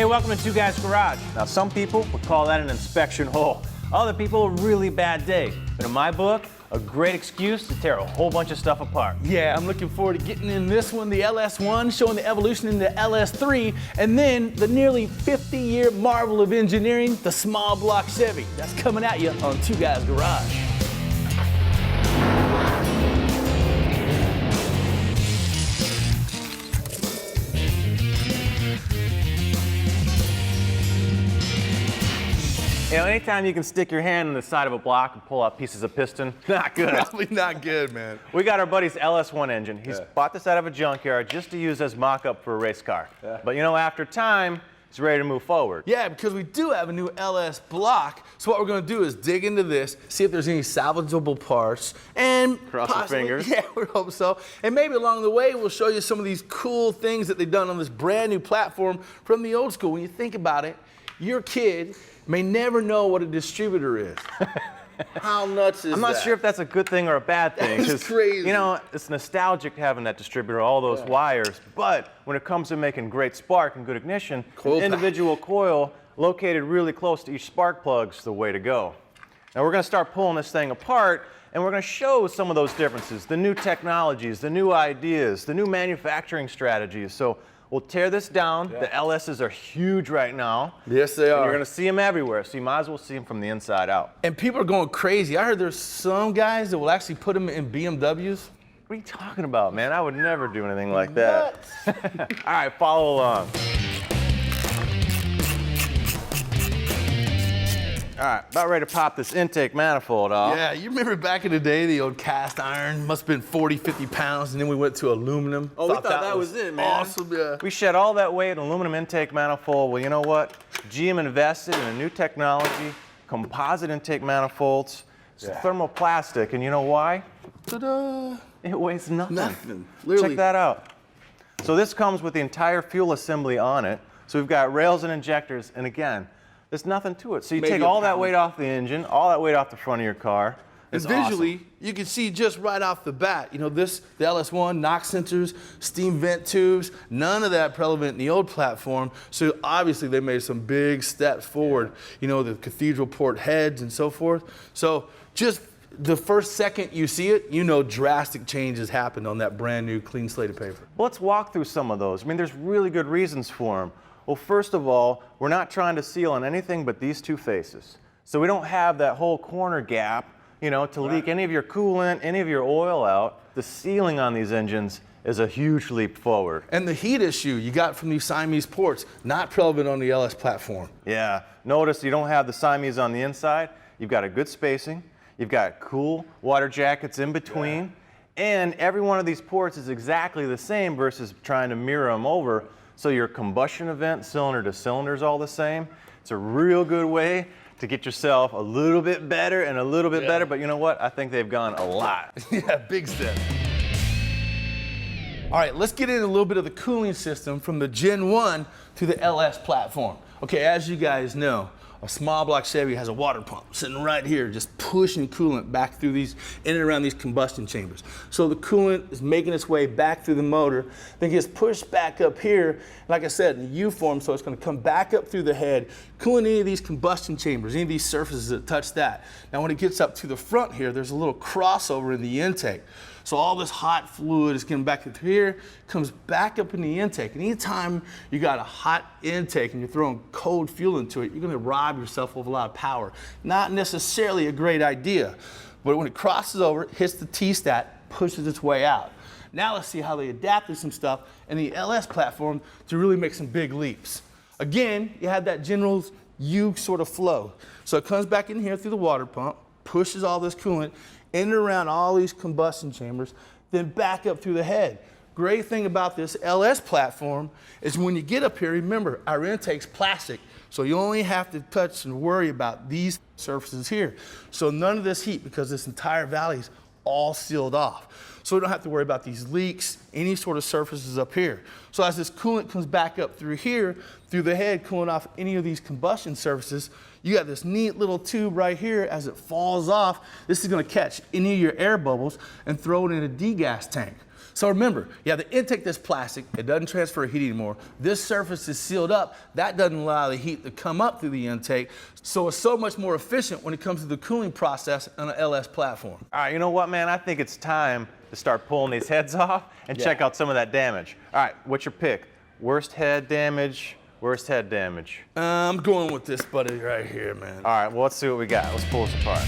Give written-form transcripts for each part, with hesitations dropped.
Hey, welcome to Two Guys Garage. Now, some people would call that an inspection hole. Other people, a really bad day. But in my book, a great excuse to tear a whole bunch of stuff apart. Yeah, I'm looking forward to getting in this one, the LS1, showing the evolution into LS3, and then the nearly 50-year marvel of engineering, the small block Chevy. That's coming at you on Two Guys Garage. You know, anytime you can stick your hand on the side of a block and pull out pieces of piston, not good. Probably not good, man. We got our buddy's LS1 engine. He's bought this out of a junkyard just to use as mock-up for a race car. But you know, after time, he's ready to move forward. Yeah, because we do have a new LS block. So what we're going to do is dig into this, see if there's any salvageable parts, and cross your fingers. Yeah, we hope so. And maybe along the way, we'll show you some of these cool things that they've done on this brand new platform from the old school. When you think about it, your kid may never know what a distributor is. How nuts is that? I'm not sure if that's a good thing or a bad thing. That's crazy. You know, it's nostalgic having that distributor, all those wires, but when it comes to making great spark and good ignition, an individual coil located really close to each spark plug's the way to go. Now we're going to start pulling this thing apart, and we're going to show some of those differences, the new technologies, the new ideas, the new manufacturing strategies. So we'll tear this down. The LSs are huge right now. Yes, they are. And you're going to see them everywhere, so you might as well see them from the inside out. And people are going crazy. I heard there's some guys that will actually put them in BMWs. What are you talking about, man? I would never do anything like that. All right, follow along. All right, about ready to pop this intake manifold off. Yeah, you remember back in the day, the old cast iron must have been 40, 50 pounds, and then we went to aluminum. Oh, we thought that was it, man. Awesome, yeah. We shed all that weight in aluminum intake manifold. Well, you know what? GM invested in a new technology, composite intake manifolds. It's thermoplastic, and you know why? Ta-da! It weighs nothing. Nothing. Literally. Check that out. So this comes with the entire fuel assembly on it. So we've got rails and injectors, and again, there's nothing to it. So you take all that weight off the engine, all that weight off the front of your car. And visually, you can see just right off the bat, you know, the LS1, NOx sensors, steam vent tubes, none of that prevalent in the old platform. So obviously they made some big steps forward, you know, the cathedral port heads and so forth. So just the first second you see it, you know drastic changes happened on that brand new clean slate of paper. Well, let's walk through some of those. I mean, there's really good reasons for them. Well, first of all, we're not trying to seal on anything but these two faces. So we don't have that whole corner gap, you know, to leak any of your coolant, any of your oil out. The sealing on these engines is a huge leap forward. And the heat issue you got from these Siamese ports, not prevalent on the LS platform. Yeah, notice you don't have the Siamese on the inside. You've got a good spacing. You've got cool water jackets in between. And every one of these ports is exactly the same versus trying to mirror them over. So your combustion event, cylinder to cylinder, is all the same. It's a real good way to get yourself a little bit better and a little bit better, but you know what? I think they've gone a lot. Yeah, big step. All right, let's get into a little bit of the cooling system from the Gen 1 to the LS platform. Okay, as you guys know, a small block Chevy has a water pump sitting right here, just pushing coolant back through these, in and around these combustion chambers. So the coolant is making its way back through the motor, then gets pushed back up here, like I said, in the U form, so it's gonna come back up through the head, cooling any of these combustion chambers, any of these surfaces that touch that. Now when it gets up to the front here, there's a little crossover in the intake. So all this hot fluid is getting back through here, comes back up in the intake. And anytime you got a hot intake and you're throwing cold fuel into it, you're gonna rob yourself of a lot of power. Not necessarily a great idea, but when it crosses over, it hits the T-stat, pushes its way out. Now let's see how they adapted some stuff in the LS platform to really make some big leaps. Again, you have that general U sort of flow. So it comes back in here through the water pump, pushes all this coolant in and around all these combustion chambers, then back up through the head. Great thing about this LS platform is when you get up here, remember, our intake's plastic, so you only have to touch and worry about these surfaces here. So none of this heat, because this entire valley's all sealed off. So we don't have to worry about these leaks, any sort of surfaces up here. So as this coolant comes back up through here, through the head, cooling off any of these combustion surfaces, you got this neat little tube right here. As it falls off, this is gonna catch any of your air bubbles and throw it in a degas tank. So remember, yeah, the intake that's plastic, it doesn't transfer heat anymore. This surface is sealed up. That doesn't allow the heat to come up through the intake. So it's so much more efficient when it comes to the cooling process on an LS platform. All right, you know what, man? I think it's time to start pulling these heads off and check out some of that damage. All right, what's your pick? Worst head damage, worst head damage? I'm going with this buddy right here, man. All right, well, let's see what we got. Let's pull this apart.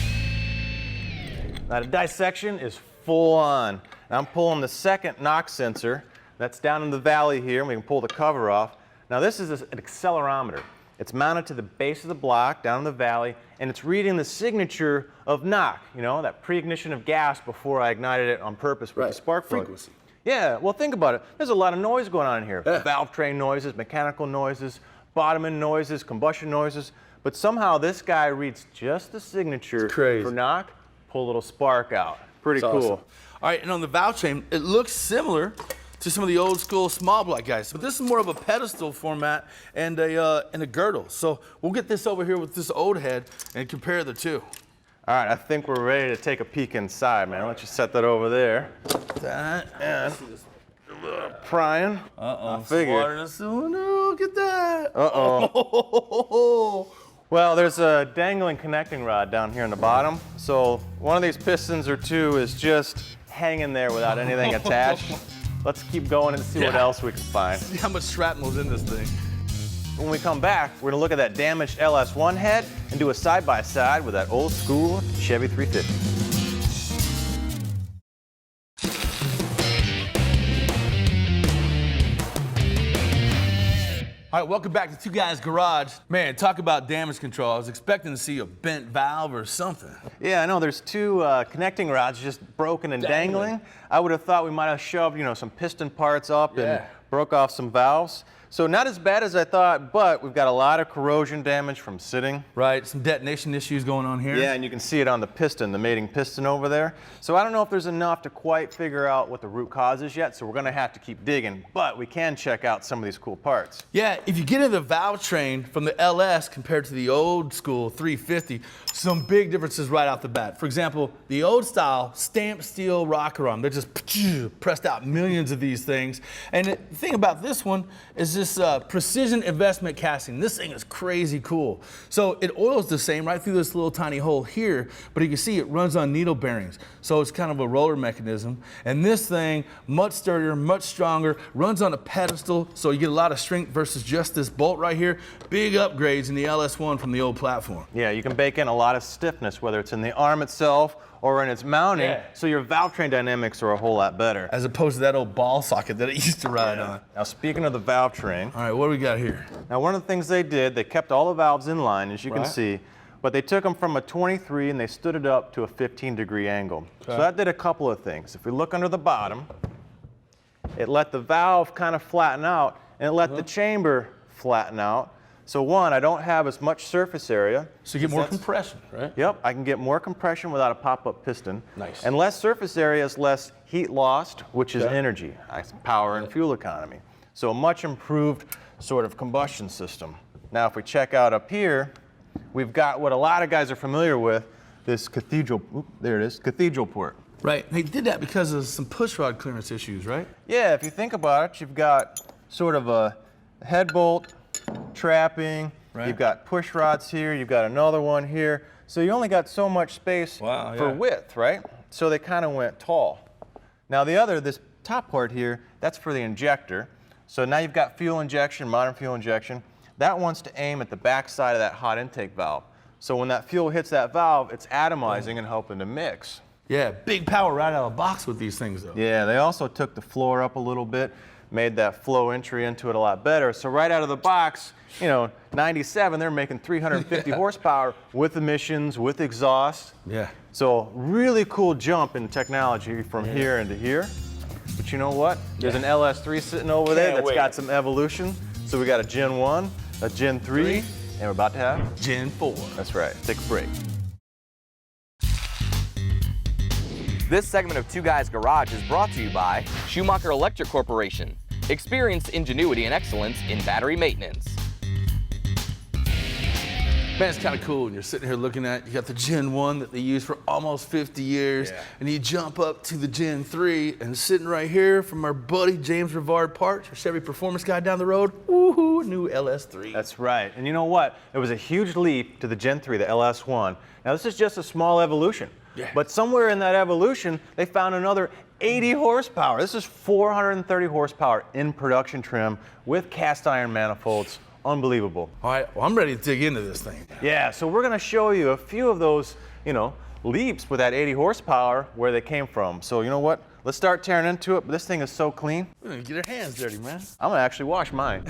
Now, the dissection is full on. And I'm pulling the second knock sensor. That's down in the valley here, and we can pull the cover off. Now, this is an accelerometer. It's mounted to the base of the block down in the valley, and it's reading the signature of knock, you know, that pre-ignition of gas before I ignited it on purpose with the spark plug. Frequency. Yeah, well, think about it. There's a lot of noise going on in here. Yeah. Valve train noises, mechanical noises, bottom-end noises, combustion noises. But somehow this guy reads just the signature for knock, pull a little spark out. Pretty cool. Awesome. All right, and on the valve train, it looks similar to some of the old school small block guys, but this is more of a pedestal format and a girdle. So we'll get this over here with this old head and compare the two. All right, I think we're ready to take a peek inside, man. Why don't you set that over there? That and prying. Uh-oh. I figured. Water in the cylinder. Look at that. Uh-oh. Well, there's a dangling connecting rod down here in the bottom. So one of these pistons or two is just hanging there without anything attached. Let's keep going and see what else we can find. See how much shrapnel's in this thing. When we come back, we're gonna look at that damaged LS1 head and do a side-by-side with that old school Chevy 350. All right, welcome back to Two Guys Garage. Man, talk about damage control. I was expecting to see a bent valve or something. Yeah, I know there's two connecting rods just broken and dangling. I would have thought we might have shoved, you know, some piston parts up and broke off some valves. So not as bad as I thought, but we've got a lot of corrosion damage from sitting. Right, some detonation issues going on here. Yeah, and you can see it on the piston, the mating piston over there. So I don't know if there's enough to quite figure out what the root cause is yet, so we're gonna have to keep digging, but we can check out some of these cool parts. Yeah, if you get into the valve train from the LS compared to the old school 350, some big differences right off the bat. For example, the old style stamped steel rocker arm, they're just pressed out millions of these things. And the thing about this one is this precision investment casting. This thing is crazy cool. So it oils the same right through this little tiny hole here, but you can see it runs on needle bearings. So it's kind of a roller mechanism. And this thing, much sturdier, much stronger, runs on a pedestal, so you get a lot of strength versus just this bolt right here. Big upgrades in the LS1 from the old platform. Yeah, you can bake in a lot of stiffness, whether it's in the arm itself or in its mounting, so your valve train dynamics are a whole lot better. As opposed to that old ball socket that it used to ride on. Now, speaking of the valve train. All right, what do we got here? Now, one of the things they did, they kept all the valves in line, as you can see, but they took them from a 23 and they stood it up to a 15-degree angle. So that did a couple of things. If we look under the bottom, it let the valve kind of flatten out and it let the chamber flatten out. So one, I don't have as much surface area. So you get more compression, right? Yep, I can get more compression without a pop-up piston. Nice. And less surface area is less heat lost, which is energy, power and fuel economy. So a much improved sort of combustion system. Now if we check out up here, we've got what a lot of guys are familiar with, this cathedral, there it is, cathedral port. Right, they did that because of some push rod clearance issues, right? Yeah, if you think about it, you've got sort of a head bolt, trapping, you've got push rods here, you've got another one here. So you only got so much space for width, right? So they kind of went tall. Now this top part here, that's for the injector. So now you've got fuel injection, modern fuel injection. That wants to aim at the back side of that hot intake valve. So when that fuel hits that valve, it's atomizing and helping to mix. Yeah, big power right out of the box with these things though. Yeah, they also took the floor up a little bit, made that flow entry into it a lot better. So right out of the box, you know, 97, they're making 350 horsepower with emissions, with exhaust. Yeah. So really cool jump in technology from here into here. But you know what? There's an LS3 sitting over there that's got some evolution. So we got a Gen 1, a Gen 3, and we're about to have Gen 4. That's right. Take a break. This segment of Two Guys Garage is brought to you by Schumacher Electric Corporation. Experience ingenuity and excellence in battery maintenance. Man, it's kind of cool when you're sitting here looking at, you got the Gen 1 that they use for almost 50 years, and you jump up to the Gen 3, and sitting right here from our buddy James Rivard Parts, our Chevy performance guy down the road, woohoo, new LS3. That's right. And you know what? There was a huge leap to the Gen 3, the LS1. Now, this is just a small evolution. Yeah. But somewhere in that evolution, they found another 80 horsepower. This is 430 horsepower in production trim with cast iron manifolds. Unbelievable. All right, well, I'm ready to dig into this thing. Yeah, so we're gonna show you a few of those, leaps with that 80 horsepower, where they came from. So you know what? Let's start tearing into it. But this thing is so clean. We're gonna get our hands dirty, man. I'm gonna actually wash mine.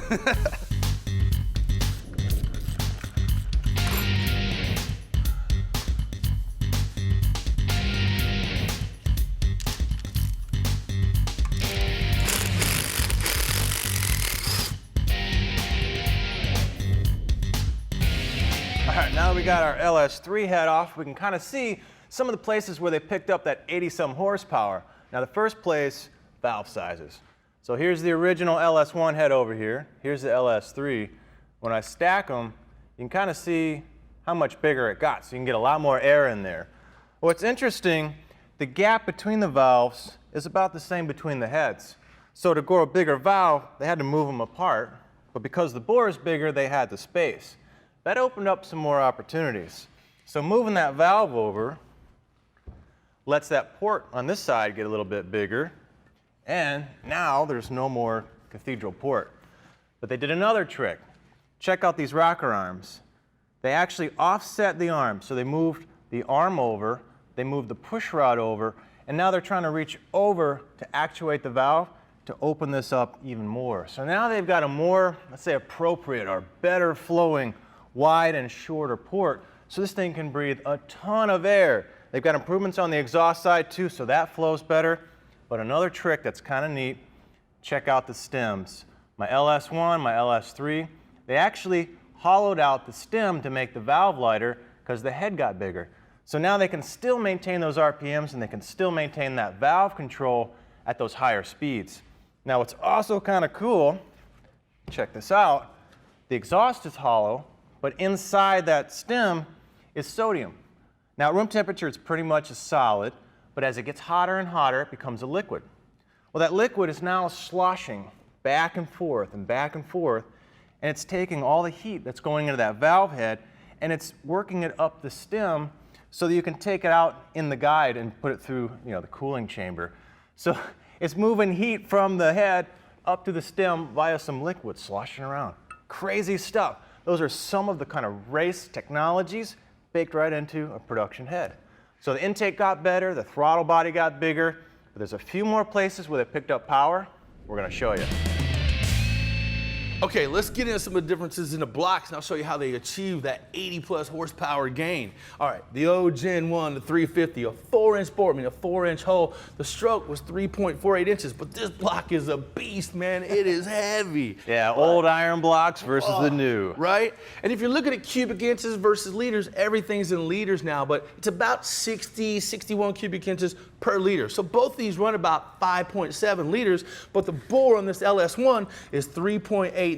All right, now that we got our LS3 head off, we can kind of see some of the places where they picked up that 80-some horsepower. Now, the first place, valve sizes. So here's the original LS1 head over here. Here's the LS3. When I stack them, you can kind of see how much bigger it got, so you can get a lot more air in there. What's interesting, the gap between the valves is about the same between the heads. So to grow a bigger valve, they had to move them apart, but because the bore is bigger, they had the space. That opened up some more opportunities. So moving that valve over lets that port on this side get a little bit bigger, and now there's no more cathedral port. But they did another trick. Check out these rocker arms. They actually offset the arm, so they moved the arm over, they moved the push rod over, and now they're trying to reach over to actuate the valve to open this up even more. So now they've got a more, let's say, appropriate or better flowing wide and shorter port, so this thing can breathe a ton of air. They've got improvements on the exhaust side too, so that flows better. But another trick that's kind of neat, check out the stems. My LS1, my LS3, they actually hollowed out the stem to make the valve lighter because the head got bigger. So now they can still maintain those RPMs and they can still maintain that valve control at those higher speeds. Now what's also kind of cool, check this out, the exhaust is hollow, but inside that stem is sodium. Now at room temperature it's pretty much a solid, but as it gets hotter and hotter it becomes a liquid. Well, that liquid is now sloshing back and forth and back and forth, and it's taking all the heat that's going into that valve head and it's working it up the stem so that you can take it out in the guide and put it through the cooling chamber. So it's moving heat from the head up to the stem via some liquid sloshing around. Crazy stuff. Those are some of the kind of race technologies baked right into a production head. So the intake got better, the throttle body got bigger, but there's a few more places where they picked up power. We're gonna show you. Okay, let's get into some of the differences in the blocks, and I'll show you how they achieve that 80+ horsepower gain. All right, the old Gen 1, the 350, a 4-inch bore, a 4-inch hole. The stroke was 3.48 inches, but this block is a beast, man. It is heavy. Yeah, old iron blocks versus the new. Right? And if you're looking at cubic inches versus liters, everything's in liters now, but it's about 60, 61 cubic inches per liter. So both these run about 5.7 liters, but the bore on this LS1 is 3.89.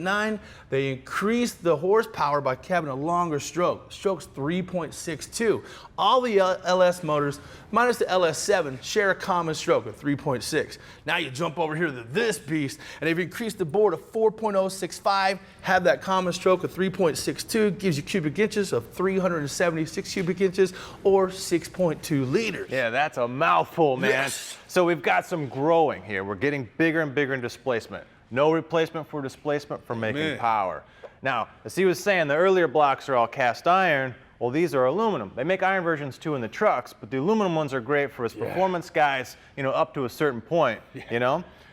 They increased the horsepower by having a longer stroke. Stroke's 3.62. All the LS motors, minus the LS7, share a common stroke of 3.6. Now you jump over here to this beast, and they've increased the bore to 4.065, have that common stroke of 3.62, gives you cubic inches of 376 cubic inches, or 6.2 liters. Yeah, that's a mouthful, man. Yes. So we've got some growing here. We're getting bigger and bigger in displacement. No replacement for displacement for making power. Now, as he was saying, the earlier blocks are all cast iron. Well, these are aluminum. They make iron versions too in the trucks, but the aluminum ones are great for us performance guys, up to a certain point,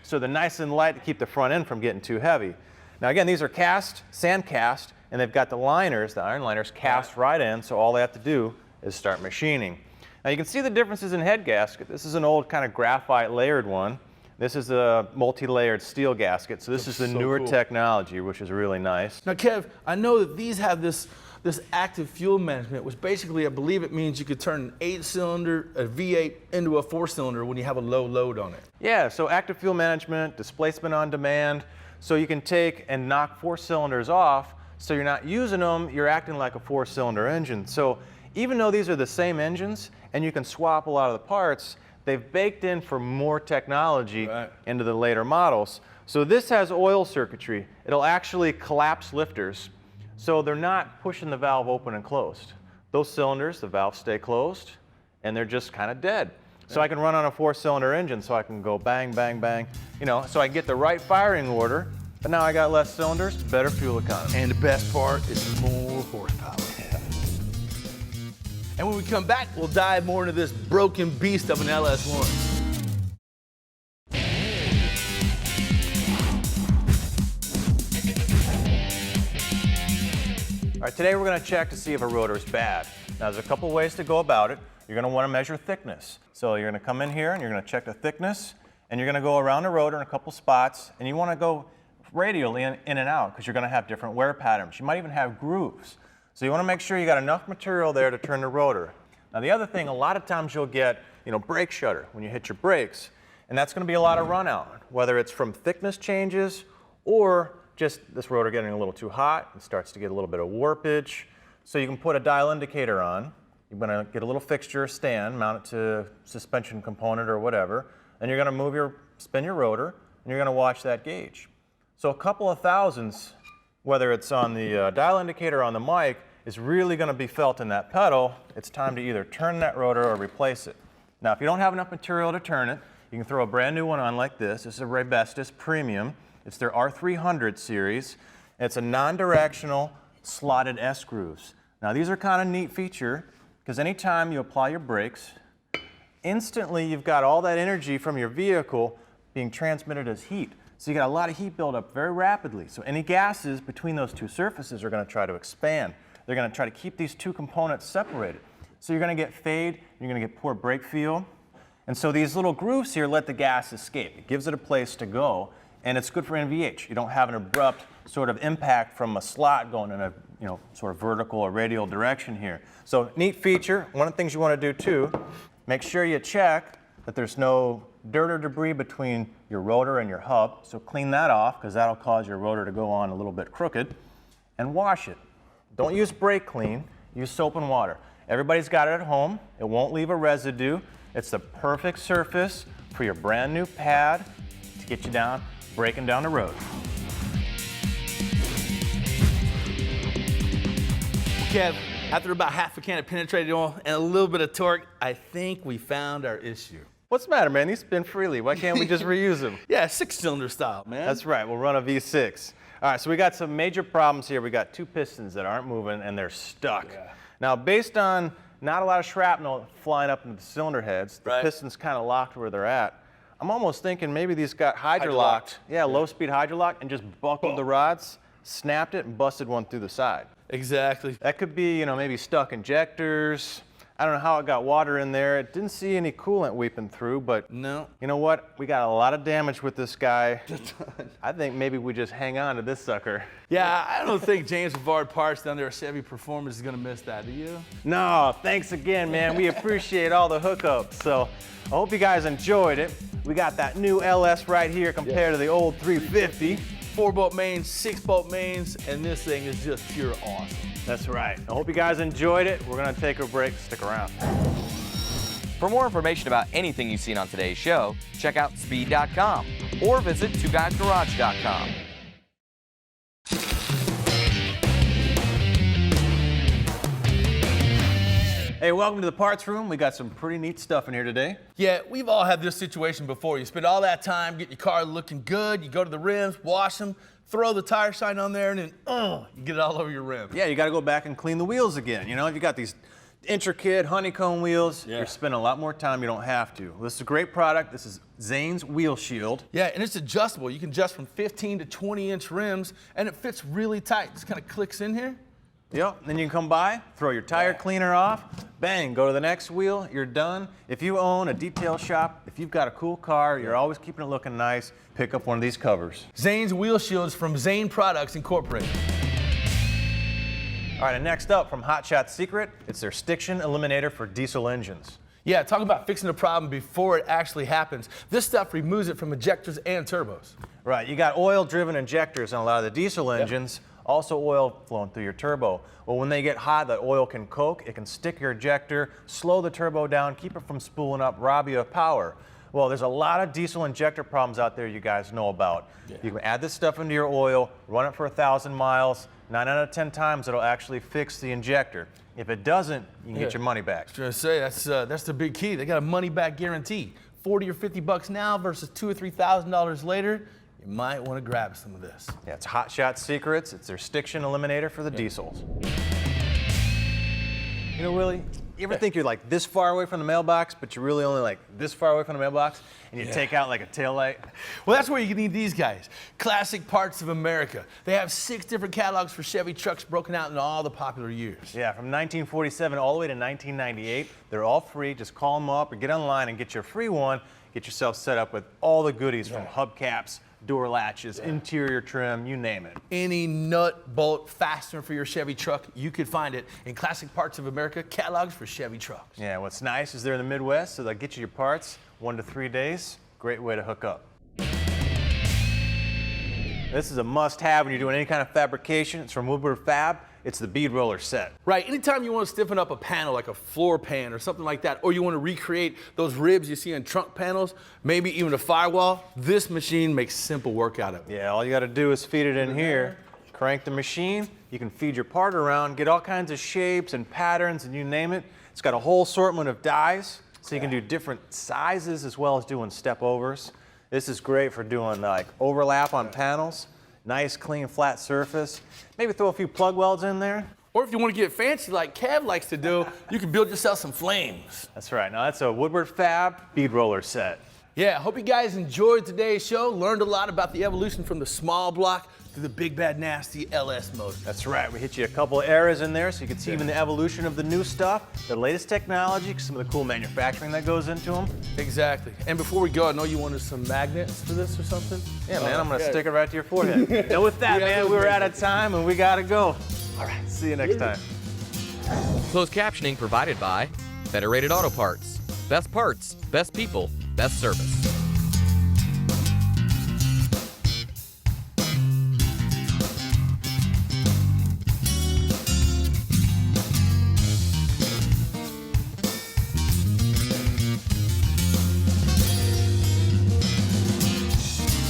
So they're nice and light to keep the front end from getting too heavy. Now again, these are cast, sand cast, and they've got the liners, the iron liners, cast right in, so all they have to do is start machining. Now you can see the differences in head gasket. This is an old kind of graphite layered one. This is a multi-layered steel gasket, so this is the newer technology, which is really nice. Now, Kev, I know that these have this active fuel management, which basically, I believe it means you could turn an 8-cylinder, a V8, into a 4-cylinder when you have a low load on it. Yeah, so active fuel management, displacement on demand, so you can take and knock 4 cylinders off, So you're not using them, you're acting like a 4-cylinder engine. So even though these are the same engines and you can swap a lot of the parts, they've baked in for more technology into the later models. So this has oil circuitry. It'll actually collapse lifters, so they're not pushing the valve open and closed. Those cylinders, the valves stay closed, and they're just kind of dead. So I can run on a 4-cylinder engine, so I can go bang, bang, bang, you know, so I get the right firing order, but now I got less cylinders, better fuel economy. And the best part is more horsepower. And when we come back, we'll dive more into this broken beast of an LS1. All right, today we're going to check to see if a rotor is bad. Now there's a couple ways to go about it. You're going to want to measure thickness. So you're going to come in here and you're going to check the thickness, and you're going to go around the rotor in a couple spots, and you want to go radially in and out because you're going to have different wear patterns. You might even have grooves. So you want to make sure you got enough material there to turn the rotor. Now the other thing, a lot of times you'll get, brake shudder when you hit your brakes, and that's going to be a lot of run out, whether it's from thickness changes or just this rotor getting a little too hot and starts to get a little bit of warpage. So you can put a dial indicator on. You're going to get a little fixture stand, mount it to a suspension component or whatever, and you're going to spin your rotor, and you're going to watch that gauge. So a couple of thousandths, whether it's on the dial indicator or on the mic, is really going to be felt in that pedal. It's time to either turn that rotor or replace it. Now, if you don't have enough material to turn it, you can throw a brand new one on like this. This is a Raybestos Premium. It's their R300 series. It's a non-directional slotted S grooves. Now, these are kind of neat feature because anytime you apply your brakes, instantly you've got all that energy from your vehicle being transmitted as heat. So you got a lot of heat buildup very rapidly. So any gases between those two surfaces are going to try to expand. They're going to try to keep these two components separated. So you're going to get fade, you're going to get poor brake feel. And so these little grooves here let the gas escape. It gives it a place to go, and it's good for NVH. You don't have an abrupt sort of impact from a slot going in a sort of vertical or radial direction here. So neat feature. One of the things you want to do too, make sure you check that there's no dirt or debris between your rotor and your hub. So clean that off because that'll cause your rotor to go on a little bit crooked. And wash it. Don't use brake clean, use soap and water. Everybody's got it at home. It won't leave a residue. It's the perfect surface for your brand new pad to get you breaking down the road. Kev, after about half a can of penetrating oil and a little bit of torque, I think we found our issue. What's the matter, man? These spin freely. Why can't we just reuse them? Yeah, 6-cylinder style, man. That's right. We'll run a V6. All right, so we got some major problems here. We got two pistons that aren't moving and they're stuck. Yeah. Now, based on not a lot of shrapnel flying up into the cylinder heads, the piston's kind of locked where they're at. I'm almost thinking maybe these got hydrolocked. Yeah, low-speed hydrolock, and just buckled the rods, snapped it, and busted one through the side. Exactly. That could be, maybe stuck injectors. I don't know how it got water in there. It didn't see any coolant weeping through, but no. You know what? We got a lot of damage with this guy. I think maybe we just hang on to this sucker. Yeah, I don't think James Byrd Parts down there at Chevy Performance is going to miss that, do you? No, thanks again, man. We appreciate all the hookups. So I hope you guys enjoyed it. We got that new LS right here compared to the old 350. 4-bolt mains, 6-bolt mains, and this thing is just pure awesome. That's right. I hope you guys enjoyed it. We're going to take a break. Stick around. For more information about anything you've seen on today's show, check out speed.com or visit TwoGuysGarage.com. Hey, welcome to the parts room. We got some pretty neat stuff in here today. Yeah, we've all had this situation before. You spend all that time getting your car looking good, you go to the rims, wash them, throw the tire shine on there, and then, you get it all over your rim. Yeah, you got to go back and clean the wheels again. If you got these intricate honeycomb wheels, you're spending a lot more time you don't have to. Well, this is a great product. This is Zane's Wheel Shield. Yeah, and it's adjustable. You can adjust from 15 to 20-inch rims, and it fits really tight. Just kind of clicks in here. Yep, then you can come by, throw your tire cleaner off, bang, go to the next wheel, you're done. If you own a detail shop, if you've got a cool car, you're always keeping it looking nice, pick up one of these covers. Zane's Wheel Shields from Zane Products Incorporated. All right, and next up from Hot Shot's Secret, it's their Stiction Eliminator for diesel engines. Yeah, talk about fixing a problem before it actually happens. This stuff removes it from injectors and turbos. Right, you got oil-driven injectors on a lot of the diesel engines. also oil flowing through your turbo. Well, when they get hot, that oil can coke, it can stick your injector, slow the turbo down, keep it from spooling up, rob you of power. Well, there's a lot of diesel injector problems out there you guys know about. Yeah. You can add this stuff into your oil, run it for 1,000 miles, 9 out of 10 times it'll actually fix the injector. If it doesn't, you can get your money back. I was gonna say, that's the big key. They got a money back guarantee. 40 or 50 bucks now versus $2,000 or $3,000 later. You might want to grab some of this. Yeah, it's Hot Shot Secrets. It's their stiction eliminator for the diesels. You know, Willie, you ever think you're like this far away from the mailbox, but you're really only like this far away from the mailbox, and you take out like a taillight? Well, that's where you need these guys. Classic Parts of America. They have 6 different catalogs for Chevy trucks broken out in all the popular years. Yeah, from 1947 all the way to 1998. They're all free. Just call them up or get online and get your free one. Get yourself set up with all the goodies from hubcaps, door latches, interior trim, you name it. Any nut, bolt, fastener for your Chevy truck, you could find it in Classic Parts of America catalogs for Chevy trucks. Yeah, what's nice is they're in the Midwest, so they'll get you your parts 1 to 3 days. Great way to hook up. This is a must-have when you're doing any kind of fabrication. It's from Woodward Fab. It's the bead roller set. Right, anytime you want to stiffen up a panel like a floor pan or something like that, or you want to recreate those ribs you see on trunk panels, maybe even a firewall, this machine makes simple work out of it. Yeah, all you got to do is feed it in here, crank the machine, you can feed your part around, get all kinds of shapes and patterns and you name it. It's got a whole assortment of dies, so you can do different sizes as well as doing step overs. This is great for doing like overlap on panels. Nice, clean, flat surface. Maybe throw a few plug welds in there. Or if you want to get fancy like Kev likes to do, you can build yourself some flames. That's right. Now that's a Woodward Fab bead roller set. Yeah, hope you guys enjoyed today's show, learned a lot about the evolution from the small block to the big bad nasty LS motor. That's right. We hit you a couple of eras in there so you can see even the evolution of the new stuff, the latest technology, some of the cool manufacturing that goes into them. Exactly. And before we go, I know you wanted some magnets for this or something? Yeah, man, I'm gonna stick it right to your forehead. And with that, man, we're out of time and we gotta go. All right, see you next time. Closed captioning provided by Federated Auto Parts. Best parts, best people, best service.